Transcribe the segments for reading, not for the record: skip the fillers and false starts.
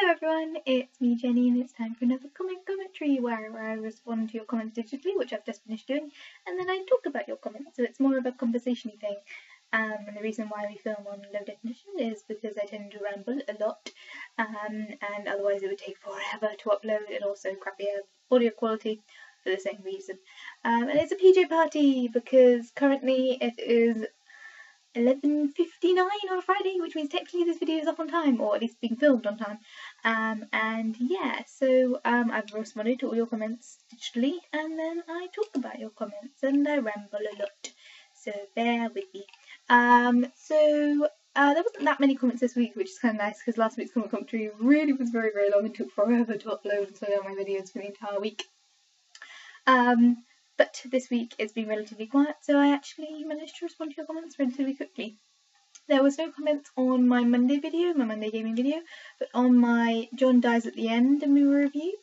Hello everyone, it's me Jenny and it's time for another commentary where I respond to your comments digitally, which I've just finished doing, and then I talk about your comments, so it's more of a conversation-y thing. And the reason why we film on low definition is because I tend to ramble a lot, and otherwise it would take forever to upload and also crappier audio quality for the same reason. And it's a PJ party because currently it is 11:59 on a Friday, which means technically this video is up on time, or at least being filmed on time. And yeah, so I've responded to all your comments digitally, and then I talk about your comments, and I ramble a lot, so bear with me. There wasn't that many comments this week, which is kind of nice, because last week's commentary really was very, very long and took forever to upload and slow down my videos for the entire week. But this week it's been relatively quiet, so I actually managed to respond to your comments relatively quickly. There was no comments on my Monday video, my Monday gaming video, but on my John Dies at the End movie review,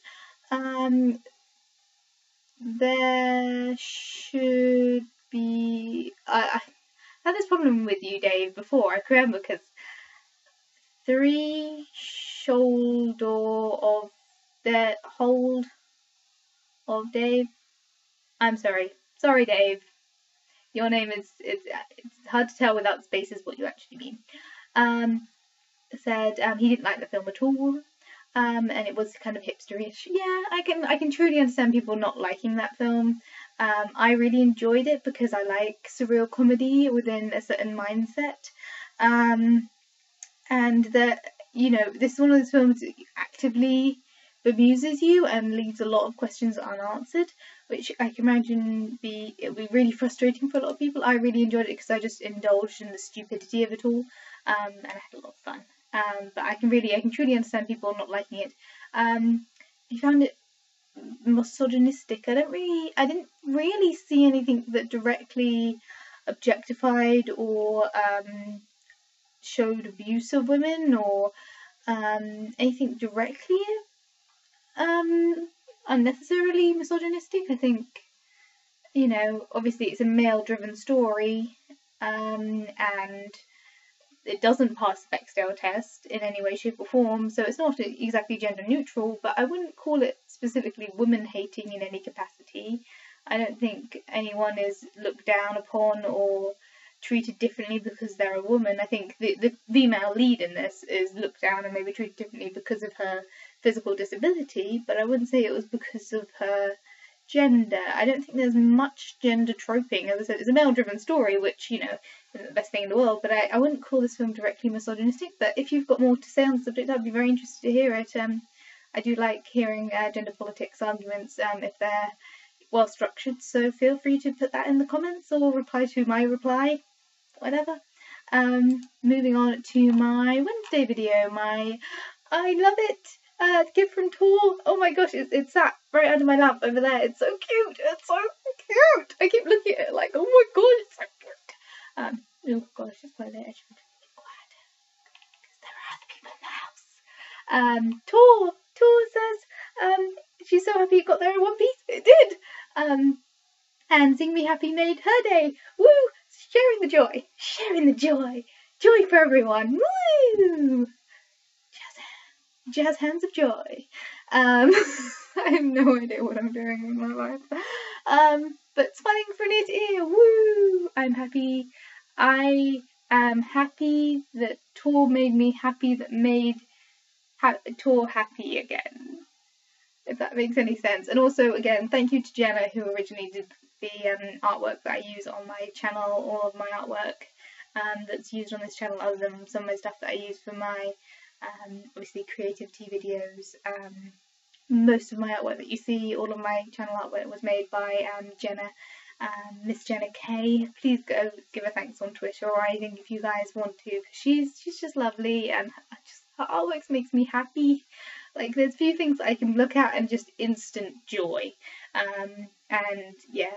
there should be... I had this problem with you, Dave, before, I can remember, because 3 shoulder of the hold of Dave. I'm sorry. Sorry, Dave. Your name is, it's hard to tell without spaces what you actually mean. Said he didn't like the film at all, and it was kind of hipsterish. Yeah, I can truly understand people not liking that film. I really enjoyed it because I like surreal comedy within a certain mindset. And that, you know, this is one of those films that actively bemuses you and leaves a lot of questions unanswered, which I can imagine it'll be really frustrating for a lot of people. I really enjoyed it because I just indulged in the stupidity of it all, and I had a lot of fun. But I can truly understand people not liking it. I found it misogynistic. I didn't really see anything that directly objectified or showed abuse of women or anything directly unnecessarily misogynistic. I think, you know, obviously it's a male-driven story, and it doesn't pass the Bechdel test in any way, shape or form, so it's not exactly gender neutral, but I wouldn't call it specifically woman-hating in any capacity. I don't think anyone is looked down upon or treated differently because they're a woman. I think the female lead in this is looked down and maybe treated differently because of her physical disability, but I wouldn't say it was because of her gender. I don't think there's much gender troping. As I said, it's a male-driven story, which, you know, isn't the best thing in the world, but I wouldn't call this film directly misogynistic. But if you've got more to say on the subject, I'd be very interested to hear it. I do like hearing gender politics arguments if they're well structured, so feel free to put that in the comments or reply to my reply, whatever. Moving on to my Wednesday video, I love it, gift from Tor. Oh my gosh, it's sat right under my lamp over there. It's so cute. It's so cute. I keep looking at it like, oh my god, it's so cute. Oh gosh, it's quite late. I should be quiet because there are other people in the house. Tor says she's so happy it got there in one piece. It did. And Sing Me Happy made her day. Woo! Sharing the joy for everyone. Woo! Jazz hands of joy. I have no idea what I'm doing with my life. But smiling from ear to ear. Woo! I'm happy. I am happy that Tor made me happy, that made Tor happy again. If that makes any sense. And also, again, thank you to Jenna, who originally did the artwork that I use on my channel. All of my artwork that's used on this channel, other than some of my stuff that I use for my obviously creativity videos. Most of my artwork that you see, all of my channel artwork was made by Jenna, Miss Jenna K. Please go give her thanks on Twitter or anything if you guys want to, because she's just lovely, and her artwork makes me happy. Like, there's few things I can look at and just instant joy. And yeah,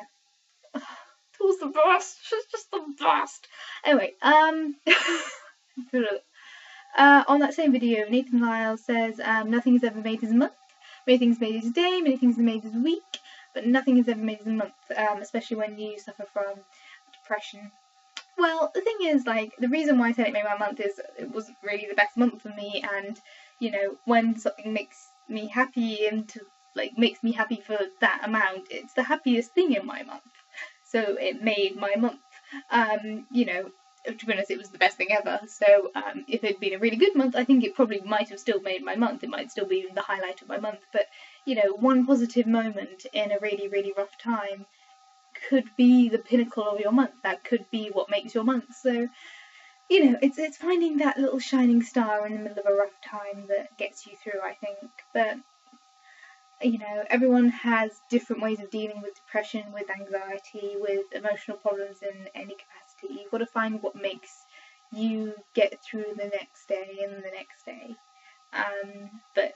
Tor's the best. She's just the best. Anyway, on that same video, Nathan Lyle says, nothing is ever made as a month. Many things made as a day, many things are made as a week, but nothing is ever made as a month, especially when you suffer from depression. Well, the thing is, like, the reason why I said it made my month is it wasn't really the best month for me, and you know, when something makes me happy and makes me happy for that amount, it's the happiest thing in my month. So it made my month. You know, to be honest, it was the best thing ever. So if it'd been a really good month, I think it probably might have still made my month. It might still be the highlight of my month. But, you know, one positive moment in a really, really rough time could be the pinnacle of your month. That could be what makes your month. So, you know, it's finding that little shining star in the middle of a rough time that gets you through, I think. But, you know, everyone has different ways of dealing with depression, with anxiety, with emotional problems in any capacity. You've got to find what makes you get through the next day and the next day. But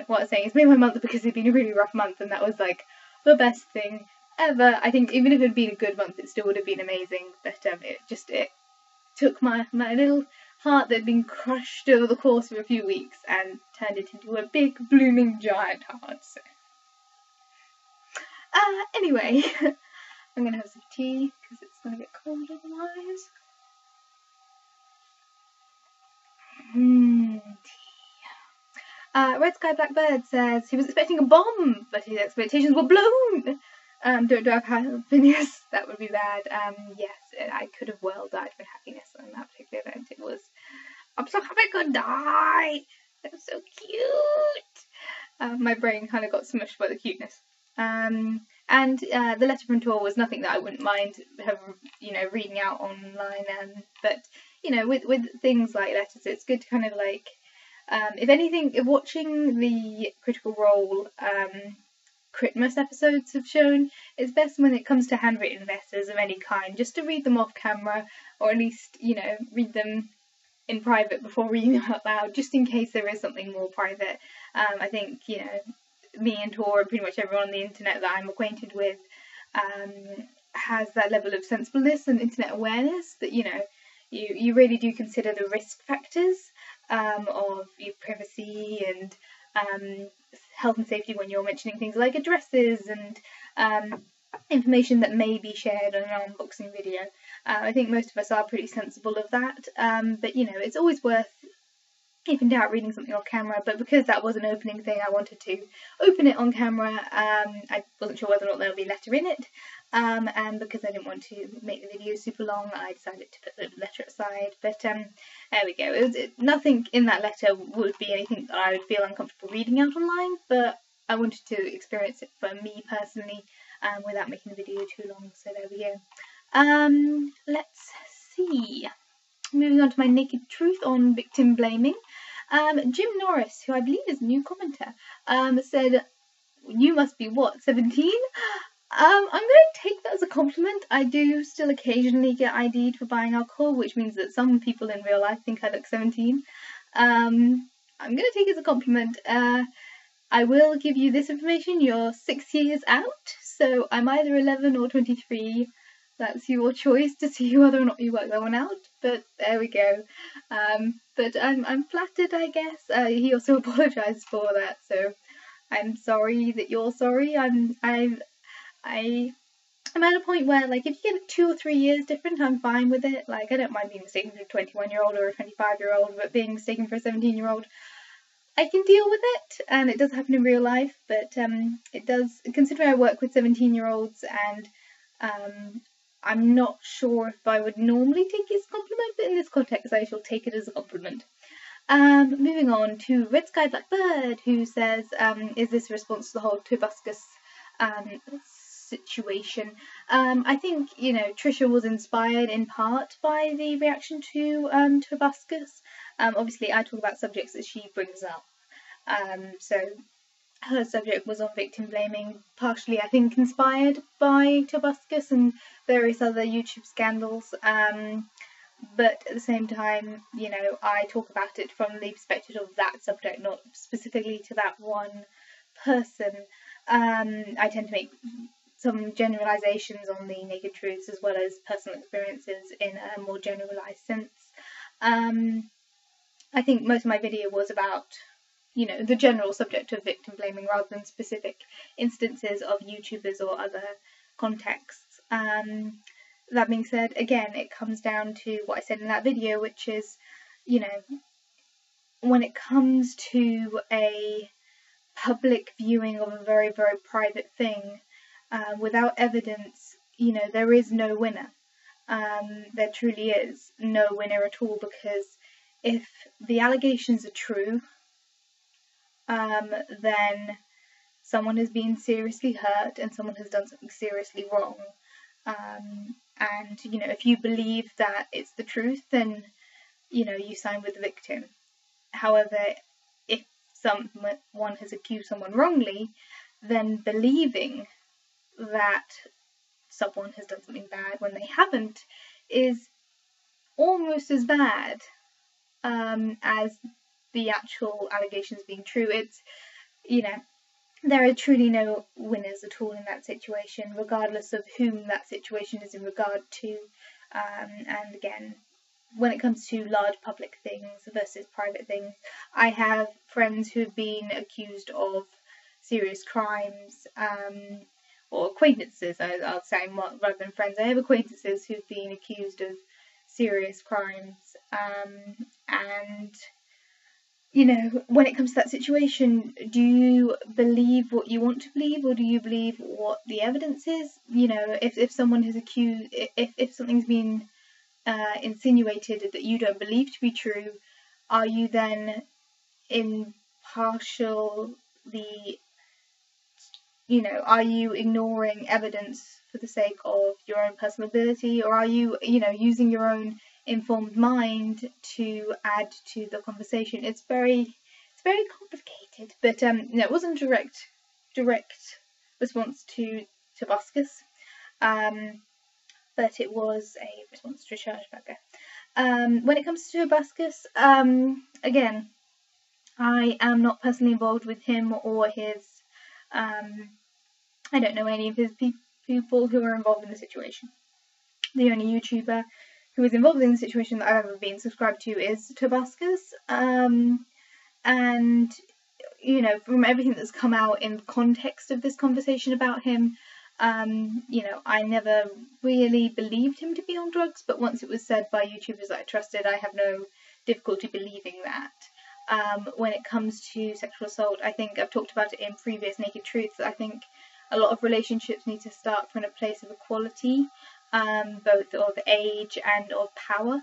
what I'm saying is, made my month because it'd been a really rough month, and that was like the best thing ever. I think even if it had been a good month, it still would have been amazing. But it took my little heart that had been crushed over the course of a few weeks and turned it into a big, blooming, giant heart. So, anyway, I'm gonna have some tea because it's gonna get cold otherwise. Tea. Red Sky Blackbird says he was expecting a bomb, but his expectations were blown. Don't have happiness, that would be bad. Yes, I could have well died for happiness on that particular event. It was, I'm so happy I could die. That was so cute. My brain kind of got smushed by the cuteness. And the letter from Tor was nothing that I wouldn't mind reading out online. But you know, with things like letters, it's good to kind of like, if anything, if watching the Critical Role Critmas episodes have shown, it's best when it comes to handwritten letters of any kind, just to read them off camera, or at least, you know, read them in private before reading them out loud, just in case there is something more private. I think, you know, me and Tor and pretty much everyone on the internet that I'm acquainted with has that level of sensibleness and internet awareness that, you know, you really do consider the risk factors of your privacy and health and safety when you're mentioning things like addresses and information that may be shared on an unboxing video. I think most of us are pretty sensible of that, but you know, it's always worth, if in doubt, reading something off camera. But because that was an opening thing, I wanted to open it on camera. I wasn't sure whether or not there would be letter in it, and because I didn't want to make the video super long, I decided to put the letter aside. But there we go. Nothing in that letter would be anything that I would feel uncomfortable reading out online, but I wanted to experience it for me personally without making the video too long. So there we go. Let's see. Moving on to my naked truth on victim blaming. Jim Norris, who I believe is a new commenter, said, "You must be what, 17?" I'm going to take that as a compliment. I do still occasionally get ID'd for buying alcohol, which means that some people in real life think I look 17. I'm going to take it as a compliment. I will give you this information. You're 6 years out, so I'm either 11 or 23. That's your choice to see whether or not you work that one out, but there we go. But I'm flattered, I guess. He also apologised for that, so I'm sorry that you're sorry. I'm at a point where, like, if you get 2 or 3 years different, I'm fine with it. Like, I don't mind being mistaken for a 21-year-old or a 25-year-old, but being mistaken for a 17-year-old, I can deal with it, and it does happen in real life. But it does, considering I work with 17-year-olds, and I'm not sure if I would normally take it as a compliment, but in this context I shall take it as a compliment. Moving on to Red Sky Blackbird, who says, is this a response to the whole Tobuscus situation? I think, you know, Trisha was inspired in part by the reaction to Tobuscus. Obviously I talk about subjects that she brings up, so her subject was on victim blaming, partially I think inspired by Tobuscus and various other YouTube scandals, but at the same time, you know, I talk about it from the perspective of that subject, not specifically to that one person. I tend to make some generalisations on the naked truths as well as personal experiences in a more generalised sense. I think most of my video was about, you know, the general subject of victim blaming rather than specific instances of YouTubers or other contexts. That being said, again, it comes down to what I said in that video, which is, you know, when it comes to a public viewing of a very, very private thing, without evidence, there is no winner. There truly is no winner at all, because if the allegations are true, then someone has been seriously hurt and someone has done something seriously wrong. And if you believe that it's the truth, then you side with the victim. However, if someone has accused someone wrongly, then believing that someone has done something bad when they haven't is almost as bad as the actual allegations being true. It's, there are truly no winners at all in that situation, regardless of whom that situation is in regard to. And again, when it comes to large public things versus private things, I have friends who've been accused of serious crimes, or acquaintances, I'll say, rather than friends. I have acquaintances who've been accused of serious crimes, and when it comes to that situation, do you believe what you want to believe, or do you believe what the evidence is? If someone has accused, if something's been insinuated that you don't believe to be true, are you then are you ignoring evidence for the sake of your own personal ability, or are you, using your own informed mind to add to the conversation? It's very complicated, but it wasn't a direct response to Tobuscus, but it was a response to Chargebacker. When it comes to Tobuscus, again, I am not personally involved with him or his. I don't know any of his people who are involved in the situation. The only YouTuber who is involved in the situation that I've ever been subscribed to is Tobuscus. And, from everything that's come out in the context of this conversation about him, I never really believed him to be on drugs, but once it was said by YouTubers that I trusted, I have no difficulty believing that. When it comes to sexual assault, I think I've talked about it in previous Naked Truths. I think a lot of relationships need to start from a place of equality, both of age and of power.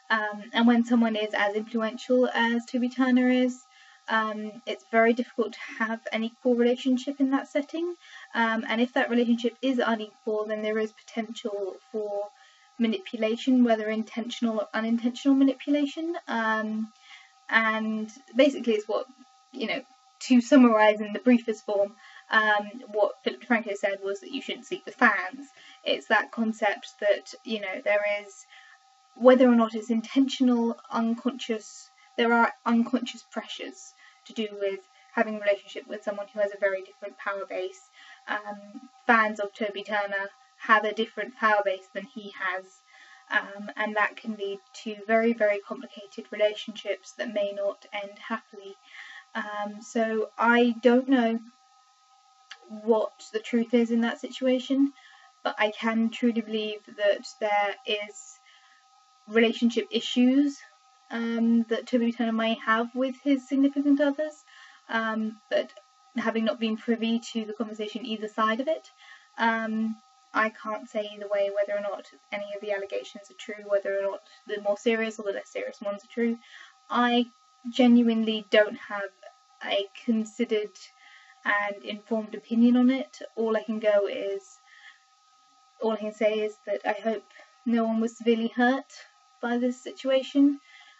And when someone is as influential as Toby Turner is, it's very difficult to have an equal relationship in that setting. And if that relationship is unequal, then there is potential for manipulation, whether intentional or unintentional manipulation. And basically it's what, to summarise in the briefest form, what Philip DeFranco said was that you shouldn't sleep with fans. It's that concept that, there is, whether or not it's intentional, unconscious, there are unconscious pressures to do with having a relationship with someone who has a very different power base. Fans of Toby Turner have a different power base than he has. And that can lead to very, very complicated relationships that may not end happily. So I don't know what the truth is in that situation, but I can truly believe that there is relationship issues that Toby Turner may have with his significant others, but having not been privy to the conversation either side of it, I can't say either way whether or not any of the allegations are true, whether or not the more serious or the less serious ones are true. I genuinely don't have a considered and informed opinion on it. All I can say is that I hope no one was severely hurt by this situation.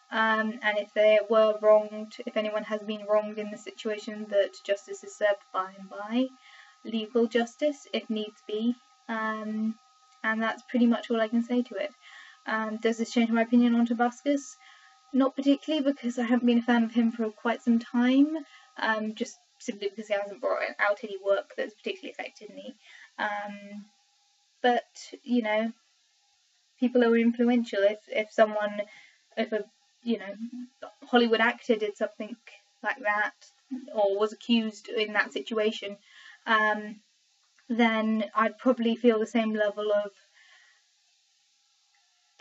And if they were wronged, if anyone has been wronged in the situation, that justice is served by and by legal justice, if needs be. And that's pretty much all I can say to it. Does this change my opinion on Tobuscus? Not particularly, because I haven't been a fan of him for quite some time, just simply because he hasn't brought out any work that's particularly affected me. But, people are influential. If a Hollywood actor did something like that, or was accused in that situation, then I'd probably feel the same level of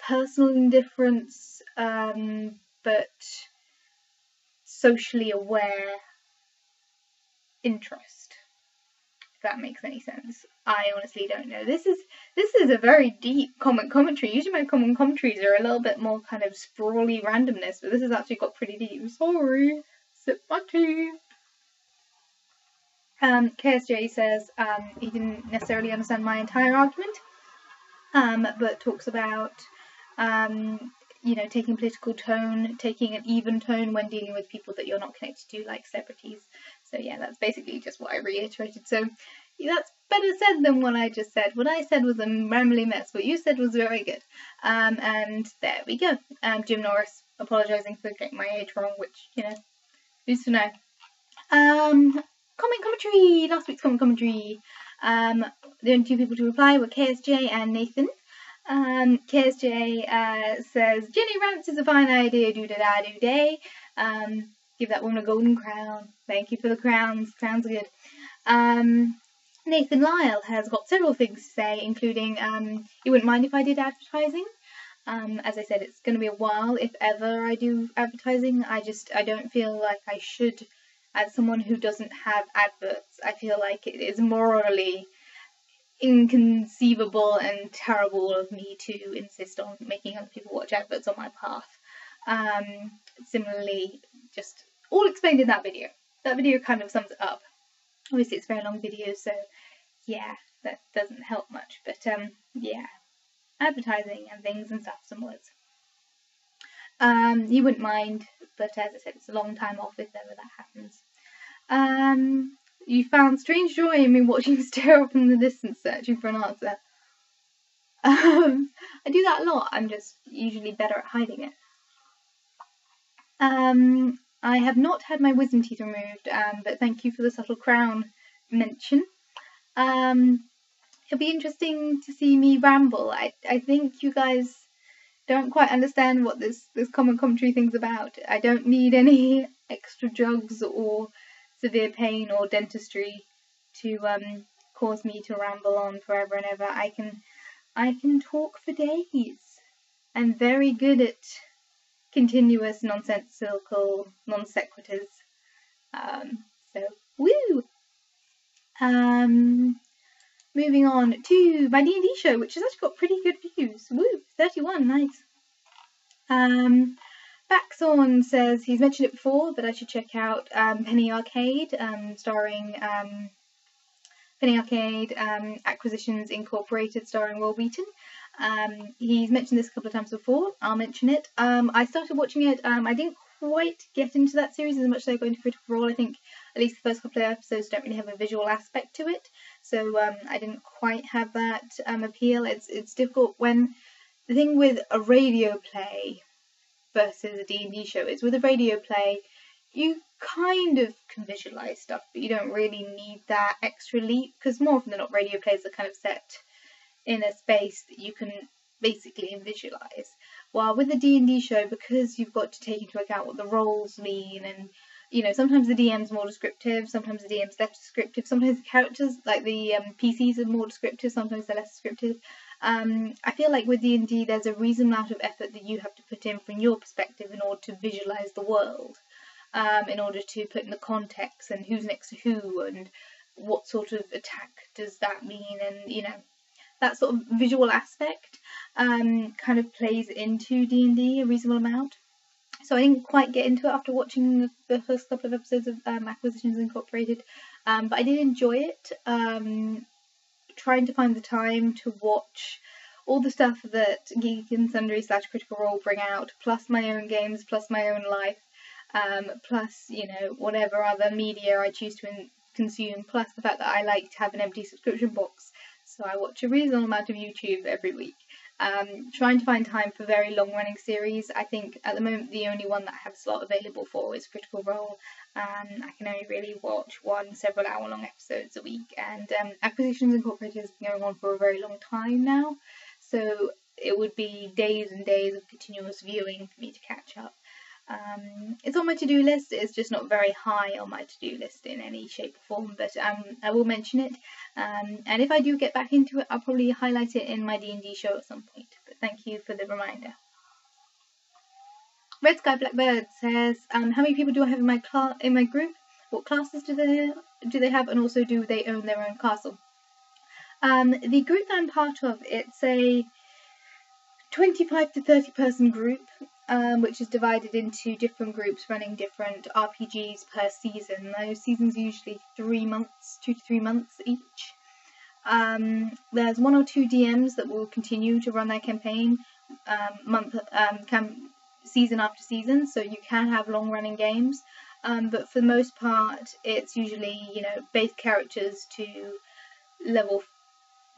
personal indifference, but socially aware interest, if that makes any sense. I honestly don't know. This is a very deep commentary. Usually my commentaries are a little bit more kind of sprawly randomness, but this has actually got pretty deep. Sorry, sip my tea. KSJ says he didn't necessarily understand my entire argument, but talks about taking political tone, taking an even tone when dealing with people that you're not connected to, like celebrities. So yeah, that's basically just what I reiterated. So that's better said than what I just said. What I said was a rambly mess. What you said was very good. And there we go. Jim Norris apologising for getting my age wrong, which, who's to know. Commentary! Last week's commentary. The only two people to reply were KSJ and Nathan. KSJ says, Jenny Rants is a fine idea, do-da-da-do-day. Give that woman a golden crown. Thank you for the crowns. Crowns are good. Nathan Lyle has got several things to say, including he wouldn't mind if I did advertising. As I said, it's going to be a while if ever I do advertising. I don't feel like I should. As someone who doesn't have adverts, I feel like it is morally inconceivable and terrible of me to insist on making other people watch adverts on my path. Similarly, just all explained in that video. That video kind of sums it up. Obviously, it's a very long video, so yeah, that doesn't help much. But yeah, advertising and things and stuff, some words. You wouldn't mind, but as I said, it's a long time off if ever that happens. You found strange joy in me watching stare off in the distance searching for an answer. I do that a lot. I'm just usually better at hiding it. I have not had my wisdom teeth removed, but thank you for the subtle crown mention. It'll be interesting to see me ramble. I think you guys don't quite understand what this commentary thing's about. I don't need any extra drugs or severe pain or dentistry to cause me to ramble on forever and ever. I can talk for days. I'm very good at continuous, nonsensical non sequiturs. So woo. Moving on to my D&D show, which has actually got pretty good views. Woo, 31, nice. Backthorn says he's mentioned it before, but I should check out Penny Arcade, starring Penny Arcade Acquisitions Incorporated, starring Will Wheaton. He's mentioned this a couple of times before. I'll mention it. I started watching it. I didn't quite get into that series as much as I got into Critical Role. I think at least the first couple of episodes don't really have a visual aspect to it, so I didn't quite have that appeal. It's difficult when the thing with a radio play versus a D&D show is with a radio play you kind of can visualise stuff, but you don't really need that extra leap, because more often than not radio plays are kind of set in a space that you can basically visualise. While with a D&D show, because you've got to take into account what the roles mean, and sometimes the DM's more descriptive, sometimes the DM's less descriptive, sometimes the characters, like the PCs, are more descriptive, sometimes they're less descriptive. I feel like with D&D there's a reasonable amount of effort that you have to put in from your perspective in order to visualise the world, in order to put in the context and who's next to who and what sort of attack does that mean, and that sort of visual aspect kind of plays into D&D a reasonable amount. So I didn't quite get into it after watching the first couple of episodes of Acquisitions Incorporated, but I did enjoy it. Trying to find the time to watch all the stuff that Geek and Sundry / Critical Role bring out, plus my own games, plus my own life, plus whatever other media I choose to consume, plus the fact that I like to have an empty subscription box, so I watch a reasonable amount of YouTube every week. Trying to find time for very long running series. I think at the moment the only one that I have a slot available for is Critical Role. I can only really watch several hour long episodes a week, and Acquisitions Incorporated has been going on for a very long time now, so it would be days and days of continuous viewing for me to catch up. It's on my to-do list. It's just not very high on my to-do list in any shape or form, but I will mention it, and if I do get back into it I'll probably highlight it in my D&D show at some point, but thank you for the reminder. Red Sky Blackbird says, how many people do I have in my group? What classes do they have, and also do they own their own castle? The group that I'm part of, it's a 25 to 30 person group, which is divided into different groups running different RPGs per season. Those seasons are usually 3 months, 2 to 3 months each. There's 1 or 2 DMs that will continue to run their campaign season after season, so you can have long running games. But for the most part, it's usually, base characters to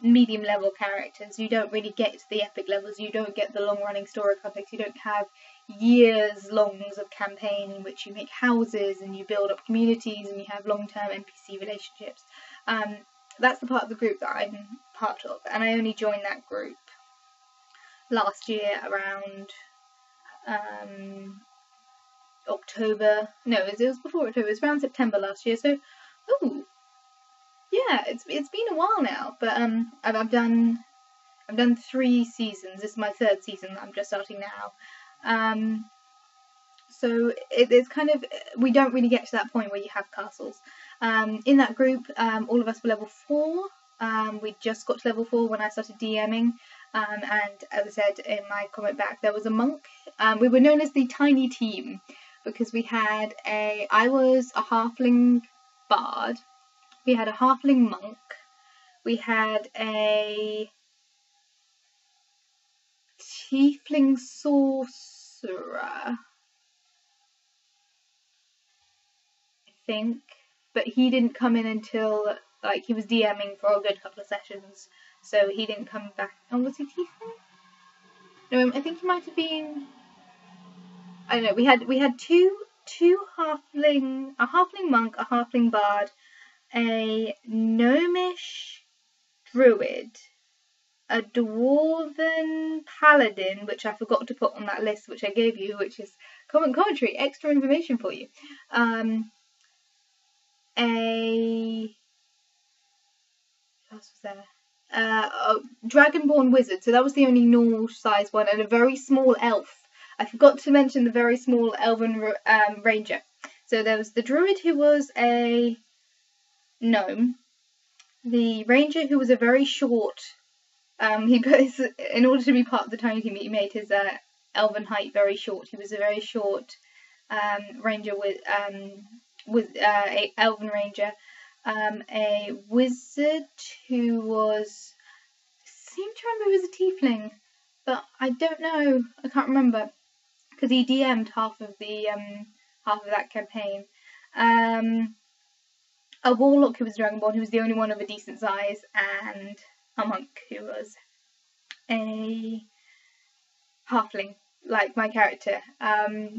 medium level characters. You don't really get to the epic levels. You don't get the long running story context. You don't have years longs of campaign in which you make houses and you build up communities and you have long term NPC relationships. That's the part of the group that I'm part of, and I only joined that group last year around October. No, it was before October. It was around September last year. So, yeah, it's been a while now. But I've done 3 seasons. This is my 3rd season that I'm just starting now. So it's kind of, we don't really get to that point where you have castles. In that group, all of us were level 4. We just got to level 4 when I started DMing. And as I said in my comment back, there was a monk. We were known as the tiny team because I was a halfling bard. We had a halfling monk. We had a tiefling sorcerer, I think, but he didn't come in until he was DMing for a good couple of sessions, so he didn't come back. Oh, was he tiefling? No, I think he might have been. I don't know. We had two halfling, a halfling monk, a halfling bard, a gnomish druid, a dwarven paladin, which I forgot to put on that list, which I gave you, which is commentary, extra information for you. What else was there? A dragonborn wizard, so that was the only normal size one, and a very small elf. I forgot to mention the very small elven ranger. So there was the druid who was a gnome, the ranger who was a very short. In order to be part of the tiny team, he made his elven height very short. He was a very short ranger with a elven ranger. A wizard who was, seemed to remember he was a tiefling, but I don't know. I can't remember because he DM'd half of that campaign. A warlock who was dragonborn, who was the only one of a decent size, and a monk who was a halfling, like my character.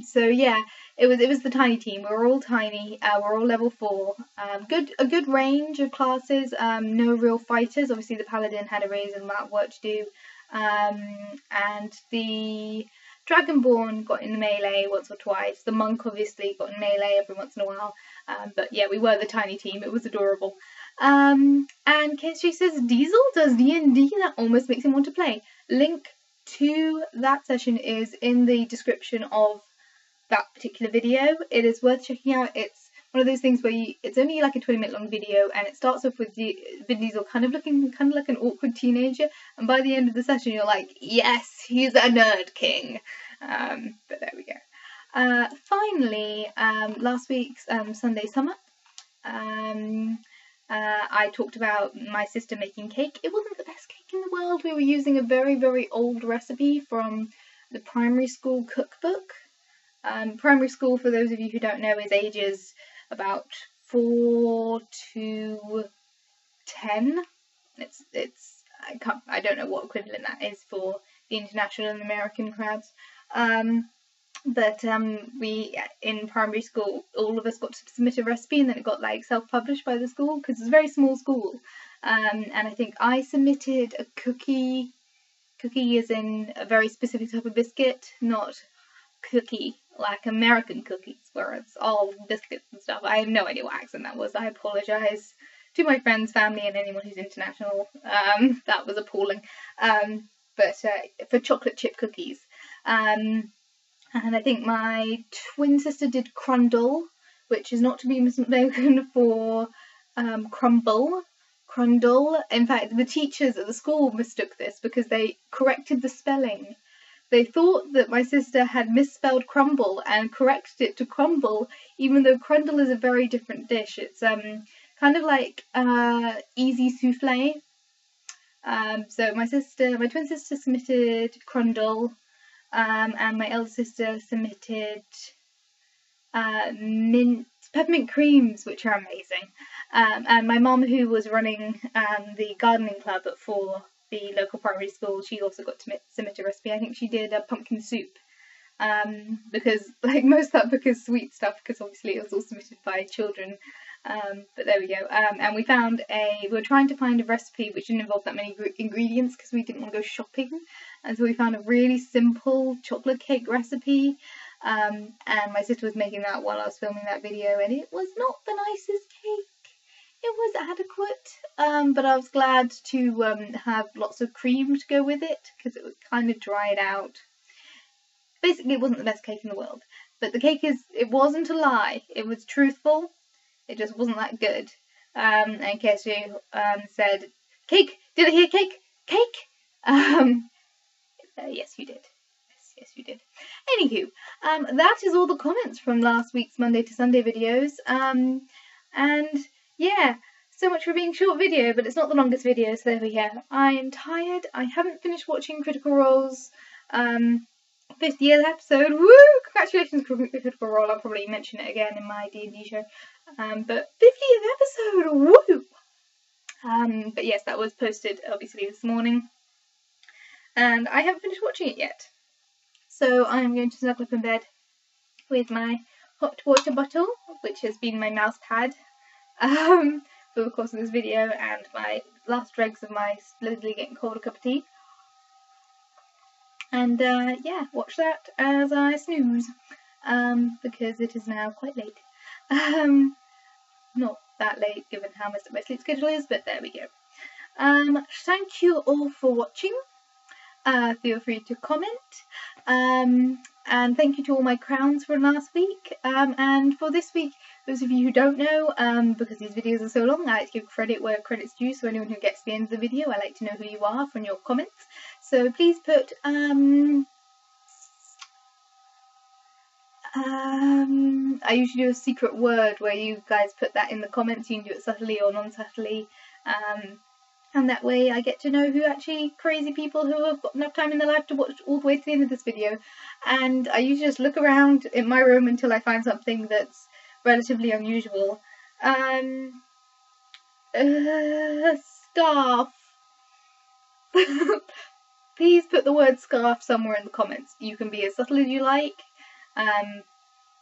So yeah, it was the tiny team. We were all tiny. We're all level 4. A good range of classes. No real fighters. Obviously, the paladin had a reasonable amount of work to do, and the dragonborn got in the melee once or twice. The monk obviously got in melee every once in a while. But yeah, we were the tiny team. It was adorable. And KSJ says Diesel does D&D. That almost makes him want to play. Link to that session is in the description of that particular video. It is worth checking out. It's one of those things where it's only like a 20-minute long video, and it starts off with Vin Diesel kind of looking like an awkward teenager, and by the end of the session you're like, yes, he's a nerd king. But there we go. Finally, last week's Sunday sum up. I talked about my sister making cake. It wasn't the best cake in the world. We were using a very, very old recipe from the primary school cookbook. Primary school, for those of you who don't know, is ages about 4 to 10. I don't know what equivalent that is for the international and American crowds. But we, in primary school, all of us got to submit a recipe, and then it got self-published by the school because it's a very small school. And I think I submitted a cookie as in a very specific type of biscuit, not cookie like American cookies where it's all biscuits and stuff. I have no idea what accent that was. I apologise to my friends, family, and anyone who's international. That was appalling. But for chocolate chip cookies. And I think my twin sister did crundle, which is not to be mistaken for crumble. Crundle. In fact, the teachers at the school mistook this because they corrected the spelling. They thought that my sister had misspelled crumble and corrected it to crumble, even though crundle is a very different dish. It's kind of like easy souffle. So my twin sister submitted crundle, and my elder sister submitted peppermint creams, which are amazing. And my mum, who was running the gardening club for the local primary school, she also got to submit a recipe. I think she did a pumpkin soup, because like most of that book is sweet stuff, because obviously it was all submitted by children. But there we go. And we were trying to find a recipe which didn't involve that many ingredients because we didn't want to go shopping, and so we found a really simple chocolate cake recipe. And my sister was making that while I was filming that video, and it was not the nicest cake. It was adequate, but I was glad to have lots of cream to go with it because it was kind of dried out. Basically, it wasn't the best cake in the world, but the cake it wasn't a lie. It was truthful. It just wasn't that good. In case you said, cake, did I hear cake? Cake? Yes, you did. Yes, you did. Anywho, that is all the comments from last week's Monday to Sunday videos. And yeah, so much for being a short video, but it's not the longest video, so there we go. I am tired. I haven't finished watching Critical Role's 50th episode. Woo! Congratulations, Critical Role. I'll probably mention it again in my D&D show. But 50th episode, woo! But yes, that was posted obviously this morning, and I haven't finished watching it yet. So I am going to snuggle up in bed with my hot water bottle, which has been my mouse pad for the course of this video, and my last dregs of my splendidly getting cold a cup of tea. And yeah, watch that as I snooze, because it is now quite late. Not that late given how messed up my sleep schedule is, but there we go. Thank you all for watching. Feel free to comment, and thank you to all my crowns from last week, and for this week, those of you who don't know, because these videos are so long, I like to give credit where credit's due, so anyone who gets to the end of the video, I like to know who you are from your comments. So please put I usually do a secret word where you guys put that in the comments. You can do it subtly or non-subtly, and that way I get to know who actually crazy people who have got enough time in their life to watch all the way to the end of this video. And I usually just look around in my room until I find something that's relatively unusual. Scarf. Please put the word scarf somewhere in the comments. You can be as subtle as you like.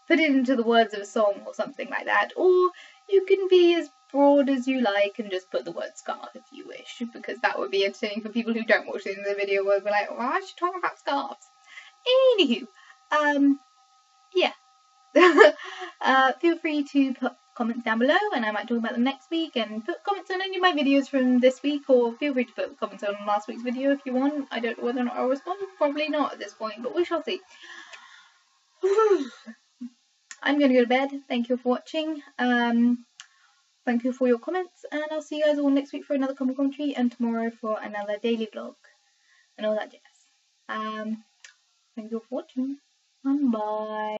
Put it into the words of a song or something like that, or you can be as broad as you like and just put the word scarf if you wish, because that would be entertaining for people who don't watch the end of the video. Will be like, why is she talking about scarves? Anywho, yeah. Feel free to put comments down below, and I might talk about them next week, and put comments on any of my videos from this week, or feel free to put comments on last week's video if you want. I don't know whether or not I'll respond. Probably not at this point, but we shall see. I'm going to go to bed. Thank you for watching. Thank you for your comments, and I'll see you guys all next week for another comic commentary, and tomorrow for another daily vlog, and all that jazz. Thank you for watching, and bye.